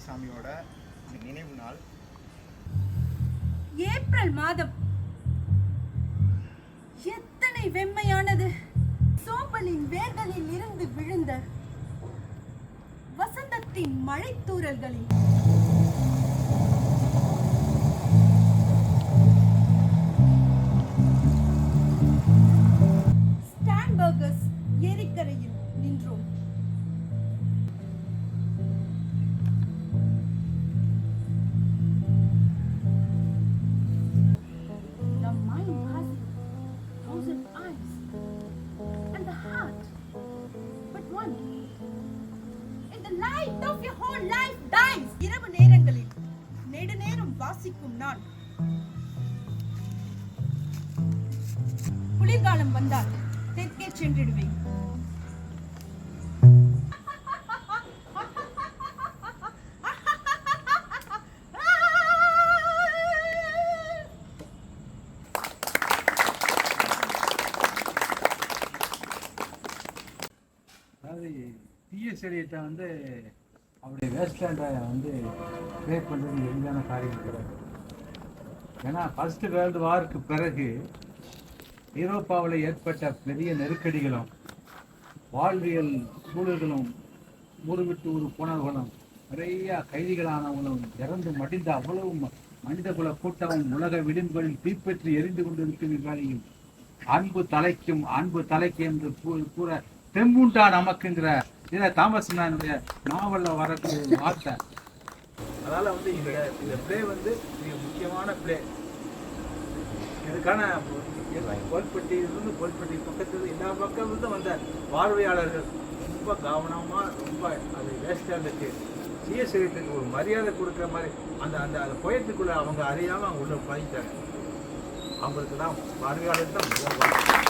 சாமியோட நினைவு நாள். ஏப்ரல் மாதம் எத்தனை வெம்மையானது. சோம்பலின் வேர்களில் இருந்து விழுந்த வசந்தத்தின் மழைத்தூறல்களில் ஸ்டான்பர்கர்ஸ் ஏரிக்கரையில் நின்றோம். The mind has 1,000 eyes and the heart but one. And the light of your whole life dies. இரவு நேரங்களில் நெடுநேரம் வாசிக்கும் நான் குளிர்காலம் வந்தால் தெற்கே சென்றிடுவேன். டிஎஸ் எலியட்டை அவருடைய வேஸ்ட்லேண்டை ப்ளே பண்ணுறது எளிதான காரியம் கிடையாது. ஏன்னா ஃபர்ஸ்ட் வேர்ல்டு வாருக்கு பிறகு ஐரோப்பாவில் ஏற்பட்ட பெரிய நெருக்கடிகளும் வாழ்வியல் சூழல்களும் ஊருவிட்டு ஊர் போனவர்களும் நிறைய கைதிகளானவங்களும் இறந்து மடிந்த அவ்வளவு மனித குல கூட்டமும் உலக விளிம்புகளில் தீப்பற்றி எரிந்து கொண்டிருக்கும் இவ்வாறையும் அன்பு தலைக்கு என்று கூற தெம்புண்டா நமக்குங்கிற இதை தாமஸ் மேனுடைய நாவலில் வரக்கூடிய வார்த்தை. அதனால் இந்த பிளே மிக முக்கியமான பிளே. இதுக்கான கோல்பட்டியிலிருந்து கோல்பட்டி பக்கத்தில் எல்லா பக்கத்திலிருந்து வந்த பார்வையாளர்கள் ரொம்ப கவனமாக ரொம்ப அது வேஸ்டாண்டுக்கு டிஎஸ் எலியட்டுக்கு ஒரு மரியாதை கொடுக்குற மாதிரி அந்த புயத்துக்குள்ளே அவங்க அறியாமல் அவங்க உள்ள பாய்த்தாங்க. அவங்களுக்கு தான் பார்வையாளர் தான் முதல்.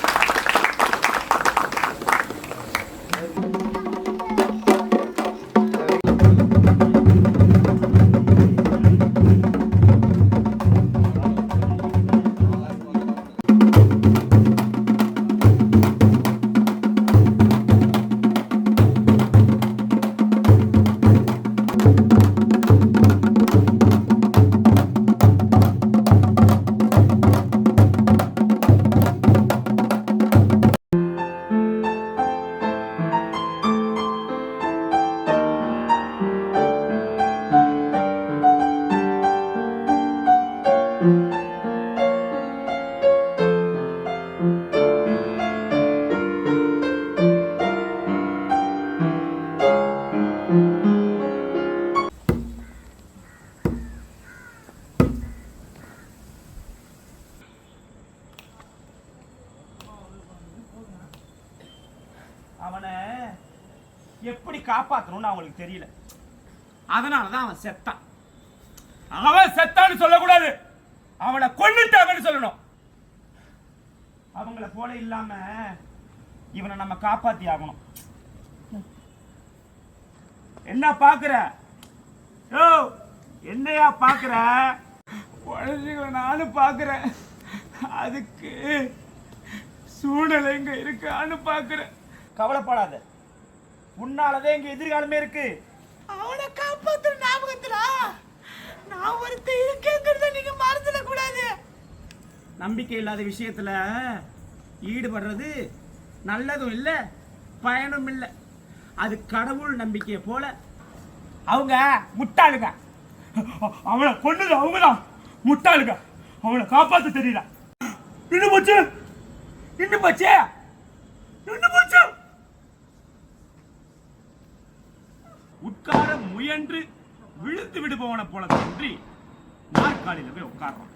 அவனை எப்படி காப்பாற்றணும்னு அவங்களுக்கு தெரியல. அதனாலதான் அவன் செத்தான். அவன் செத்தான்னு சொல்லக்கூடாது, அவனை கொன்னுட்டாங்கன்னு சொல்லணும். அவங்கள போல இல்லாம இவனை நம்ம காப்பாத்தி ஆகணும். என்ன பாக்குற? யோ, என்னையா பாக்குற? குழந்தைகளை நானும் பாக்குறேன். அதுக்கு சூழ்நிலை இங்க இருக்கான்னு பாக்குறேன். கவலைப்படாத, உன்னாலதான் எங்க எதிர்காலமே இருக்கு. அவனை காப்பாத்துற ஞாபகத்துல நான் ஒருத்த இருக்கேங்கிறத நீங்க மறந்துட கூடாது. நம்பிக்கை இல்லாத விஷயத்துல ஈடுபடுறது நல்லதும் இல்லை, பயனும் இல்லை. அது கடவுள் நம்பிக்கையை போல. அவங்க முட்டாளுங்க. அவளை கொன்னது அவங்கதான் முட்டாளுங்க. அவளை காப்பாற்ற தெரியல. இன்னும் போச்சு, இன்னும் போச்சு, இன்னும் போச்சு. உட்கார முயன்று விழுந்து விடுபவனை போல தோன்றி நாற்காலியில போய் உட்கார்றான்.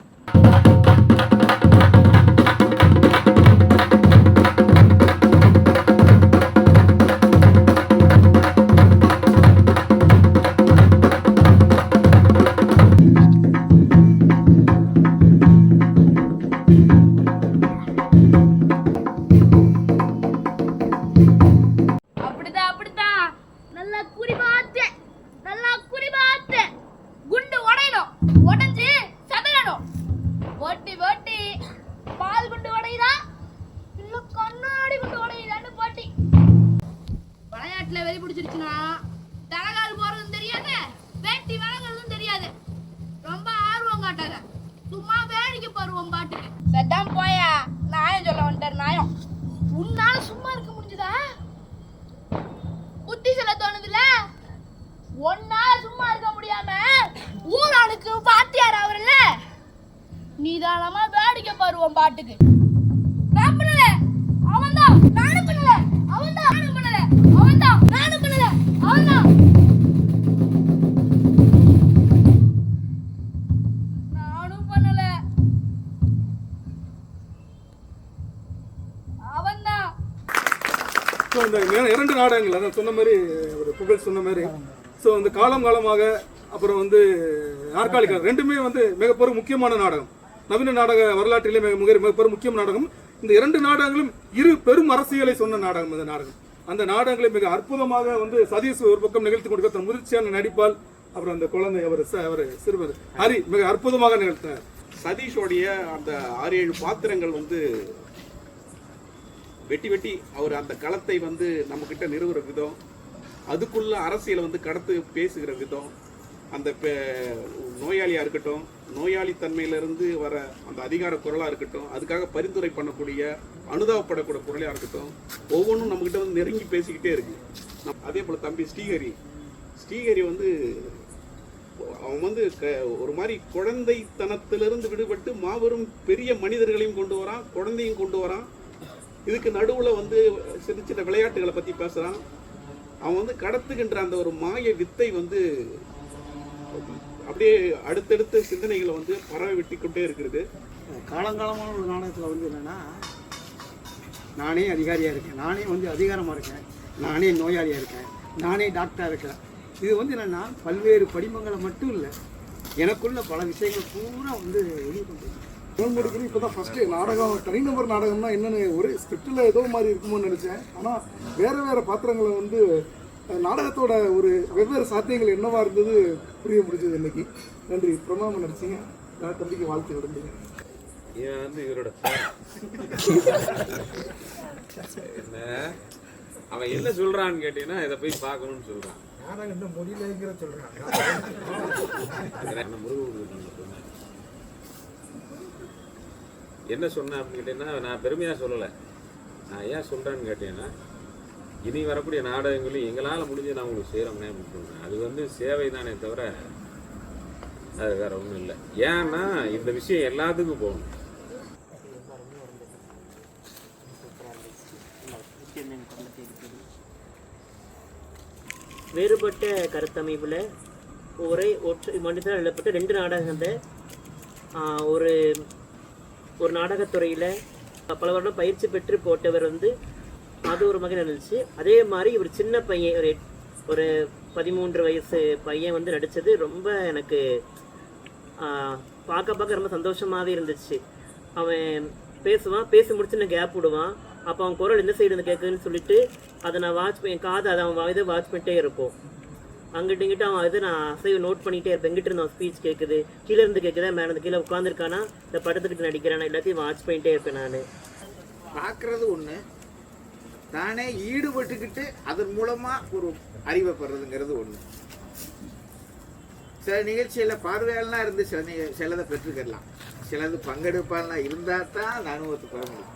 வெறி பிடிச்சிருச்சுன்னா தலகால் போறதும் தெரியாது, வெட்டி வழங்குறதும் தெரியாது. ரொம்ப ஆர்வம் காட்டாத. சும்மா வேடிக்கை பருவம் பாட்டுக்கு. சட்டாம் போயா, நாயம் சொல்ல வந்துட்டார் நாயம். உன்னால சும்மா இருக்க முடிஞ்சதா? புத்தி சொல்ல தோணுதுல? ஒன்னால சும்மா இருக்க முடியாம ஊராளுக்கு பாத்தியார் அவர்ல, நீதானமா வேடிக்கை பருவம் பாட்டுக்கு. நான் பண்ணல, அவன்தான். நானும் பண்ணல, அவன்தான். நானும் பண்ணல, அவன்தான். நானும் பண்ணல, அவன்தான். நானும் பண்ணல, அவன்தான். ஸோ இந்த 2 நாடகங்கள் அதான் சொன்ன மாதிரி ஒரு புகழ் சொன்ன மாதிரி ஸோ இந்த காலமாக அப்புறம் வந்து நாற்காலிகள் ரெண்டுமே வந்து மிகப்பெரும் முக்கியமான நாடகம். நவீன நாடக வரலாற்றிலே மிகப்பெரும் முக்கிய நாடகம். இந்த 2 நாடகங்களும் இரு பெரும் அரசியலை சொன்ன நாடகம். அந்த நாடகம் அந்த நாடகங்களை மிக அற்புதமாக வந்து சதீஷ் ஒரு பக்கம் நிகழ்த்தி கொண்டிருக்க தன் முதிர்ச்சியான நடிப்பால், அப்புறம் அந்த குழந்தை அவர் சிறுவர் ஹரி மிக அற்புதமாக நிகழ்த்தினார். சதீஷோடைய அந்த 6-7 பாத்திரங்கள் வந்து வெட்டி அவர் அந்த களத்தை வந்து நம்ம கிட்ட நிறுவுற விதம், அதுக்குள்ள அரசியலை வந்து கடத்து பேசுகிற விதம், அந்த நோயாளியா இருக்கட்டும், நோயாளி தன்மையிலிருந்து வர அந்த அதிகார குரலா இருக்கட்டும், அதுக்காக பரிந்துரை பண்ணக்கூடிய அனுதாபப்படக்கூடிய குரலா இருக்கட்டும், ஒவ்வொன்றும் நம்ம கிட்ட வந்து நெருங்கி பேசிக்கிட்டே இருக்கு. அதே போல தம்பி ஸ்ரீஹரி வந்து அவன் வந்து ஒரு மாதிரி குழந்தைத்தனத்திலிருந்து விடுபட்டு மாபெரும் பெரிய மனிதர்களையும் கொண்டு வரான், குழந்தையும் கொண்டு வரான். இதுக்கு நடுவில் வந்து சின்ன சின்ன விளையாட்டுகளை பற்றி பேசுகிறான். அவன் வந்து கடத்துகின்ற அந்த ஒரு மாய வித்தை வந்து அப்படியே அடுத்தடுத்த சிந்தனைகளை வந்து பறவை விட்டு கொண்டே இருக்கிறது. காலங்காலமான ஒரு நாடகத்தில் வந்து என்னென்னா, நானே அதிகாரியாக இருக்கேன், நானே வந்து அதிகாரமாக இருக்கேன், நானே நோயாளியாக இருக்கேன், நானே டாக்டராக இருக்கேன். இது வந்து என்னென்னா பல்வேறு படிமங்களை மட்டும் இல்லை, எனக்குள்ள பல விஷயங்கள் பூரா வந்து வெளியே கொண்டு முடிக்கணும். இப்போ தான் ஃபஸ்ட்டு நாடகம் தனிநபர் நாடகம்னா என்னென்னு ஒரு ஸ்கிரிப்டில் ஏதோ மாதிரி இருக்குமோன்னு நினச்சேன். ஆனால் வேறு பாத்திரங்களை வந்து நாடகத்தோட ஒரு வெவ்வேறு சாத்தியங்கள் என்னவா இருந்தது புரிய முடிஞ்சது இன்னைக்கு. நன்றி. பிரமாம நடிச்சிங்க, நான் தம்பிக்கு வாழ்த்து விரும்புகிறேன். இவன் வந்து இவரோட என்ன அவன் என்ன சொல்றான்னு கேட்டீங்கன்னா இதை போய் பார்க்கணும்னு சொல்றான். என்ன சொன்னேன் அப்படின்னு கேட்டீங்கன்னா, நான் பெருமையாக சொல்லலை. நான் ஏன் சொல்கிறேன்னு கேட்டீங்கன்னா, இனி வரக்கூடிய நாடகங்களும் எங்களால் முடிஞ்சு நான் உங்களுக்கு செய்கிறோம்னே அப்படின்னு சொல்கிறேன். அது வந்து சேவை தானே தவிர அது வேறு ஒன்றும் இல்லை. ஏன்னா இந்த விஷயம் எல்லாத்துக்கும் போகணும். வேறுபட்ட கருத்தமைப்பில் ஒற்றை மனிதனால் எழுதப்பட்ட 2 நாடகத்தை ஒரு நாடகத்துறையில் பல வருடம் பயிற்சி பெற்று போட்டவர் வந்து அது ஒரு மகன் இருந்துச்சு. அதே மாதிரி ஒரு சின்ன பையன், ஒரு 13 வயசு பையன் வந்து நடித்தது ரொம்ப எனக்கு பார்க்க ரொம்ப சந்தோஷமாகவே இருந்துச்சு. அவன் பேசி முடிச்சு நான் கேப் விடுவான். அப்போ அவன் குரல் எந்த சைடு இருந்து கேட்குதுன்னு சொல்லிட்டு அதை நான் என் காது அதை அவன் இதை வாட்ச் பண்ணிட்டே இருக்கும். அங்கிட்ட இங்கிட்ட அவன் இது நான் அசைவு நோட் பண்ணிகிட்டே இருப்பேன். எங்கிட்ட இருந்து அவன் ஸ்பீச் கேட்குது, கீழே இருந்து கேட்குதா, மேலே இருந்து கீழே உட்காந்துருக்கானா, இந்த படத்துக்கிட்ட நடிக்கிறானா, எல்லாத்தையும் வாட்ச் பண்ணிகிட்டே இருப்பேன். நான் பார்க்குறது ஒன்று, தானே ஈடுபட்டுக்கிட்டு அதன் மூலமாக ஒரு அறிவை பெறதுங்கிறது ஒன்று. சில நிகழ்ச்சியில் பார்வையாளனாக இருந்து சிலதை பெற்றுக்கலாம், சிலது பங்கெடுப்பாளனாக இருந்தால் தான் அந்த அனுபவத்தை பெற முடியும்.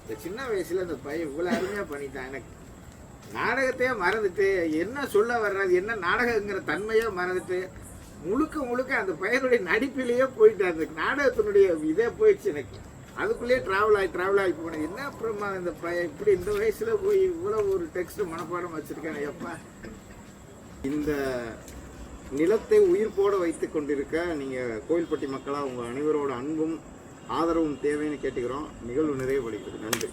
இந்த சின்ன வயசில் இந்த பையன் இவ்வளோ அருமையாக பண்ணிட்டான். எனக்கு நாடகத்தையே மறந்துட்டு என்ன சொல்ல வர்றது, என்ன நாடகங்கிற தன்மையே மறந்துட்டு முழுக்க அந்த பையனுடைய நடிப்பிலேயே போயிட்டு அந்த நாடகத்தினுடைய இதே போயிடுச்சு. எனக்கு அதுக்குள்ளேயே ட்ராவல் ஆகி போனேன். என்ன அப்புறமா இந்த பையன் இப்படி இந்த வயசில் போய் இவ்வளோ ஒரு டெக்ஸ்ட் மனப்பாடம் வச்சுருக்கேன். எப்பா இந்த நிலத்தை உயிர்ப்போடு வைத்து கொண்டிருக்க நீங்கள் கோவில்பட்டி மக்களாக உங்கள் அனைவரோட அன்பும் ஆதரவும் தேவைன்னு கேட்டுக்கிறோம். நிகழ்வு நிறைவுபடுகிறது. நன்றி.